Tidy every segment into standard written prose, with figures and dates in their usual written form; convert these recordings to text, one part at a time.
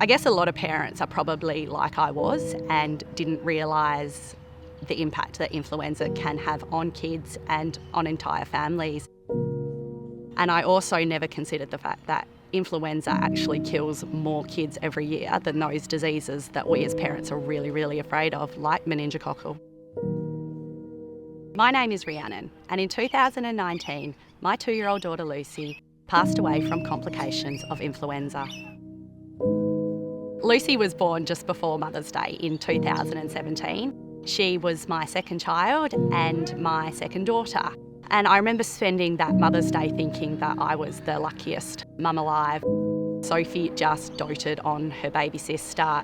I guess a lot of parents are probably like I was and didn't realise the impact that influenza can have on kids and on entire families. And I also never considered the fact that influenza actually kills more kids every year than those diseases that we as parents are really, really afraid of, like meningococcal. My name is Rhiannon, and in 2019, my 2-year-old daughter Lucy passed away from complications of influenza. Lucy was born just before Mother's Day in 2017. She was my second child and my second daughter. And I remember spending that Mother's Day thinking that I was the luckiest mum alive. Sophie just doted on her baby sister.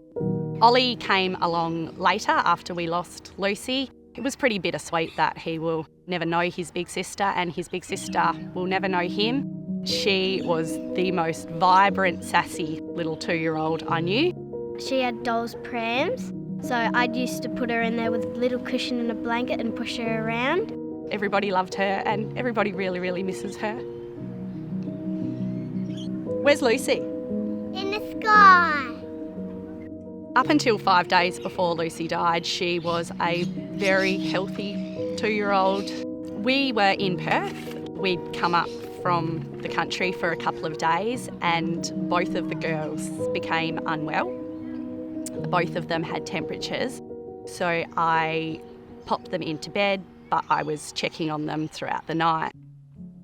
Ollie came along later after we lost Lucy. It was pretty bittersweet that he will never know his big sister and his big sister will never know him. She was the most vibrant, sassy little 2-year-old I knew. She had doll's prams, so I used to put her in there with a little cushion and a blanket and push her around. Everybody loved her and everybody really, really misses her. Where's Lucy? In the sky. Up until 5 days before Lucy died, she was a very healthy 2-year-old. We were in Perth. We'd come up from the country for a couple of days and both of the girls became unwell. Both of them had temperatures. So I popped them into bed, but I was checking on them throughout the night.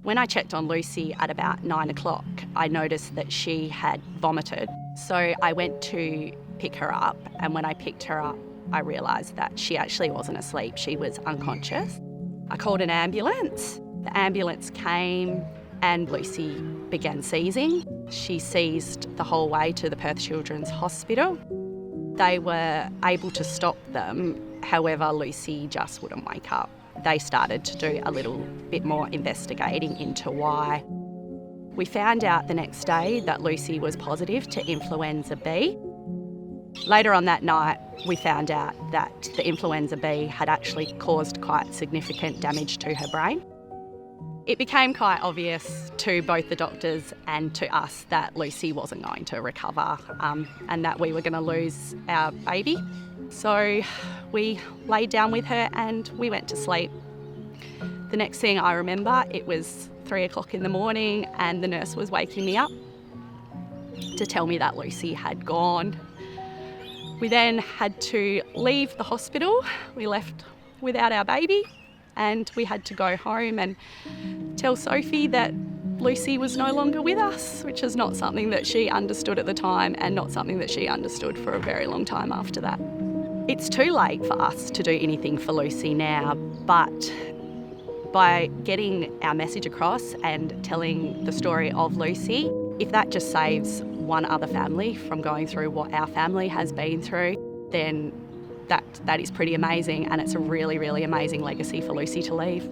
When I checked on Lucy at about 9 o'clock, I noticed that she had vomited. So I went to pick her up, and when I picked her up, I realised that she actually wasn't asleep, she was unconscious. I called an ambulance. The ambulance came and Lucy began seizing. She seized the whole way to the Perth Children's Hospital. They were able to stop them, however, Lucy just wouldn't wake up. They started to do a little bit more investigating into why. We found out the next day that Lucy was positive to influenza B. Later on that night, we found out that the influenza B had actually caused quite significant damage to her brain. It became quite obvious to both the doctors and to us that Lucy wasn't going to recover and that we were going to lose our baby. So we laid down with her and we went to sleep. The next thing I remember, it was 3 o'clock in the morning and the nurse was waking me up to tell me that Lucy had gone. We then had to leave the hospital. We left without our baby and we had to go home and tell Sophie that Lucy was no longer with us, which is not something that she understood at the time and not something that she understood for a very long time after that. It's too late for us to do anything for Lucy now, but by getting our message across and telling the story of Lucy, if that just saves one other family from going through what our family has been through, then that is pretty amazing, and it's a really, really amazing legacy for Lucy to leave.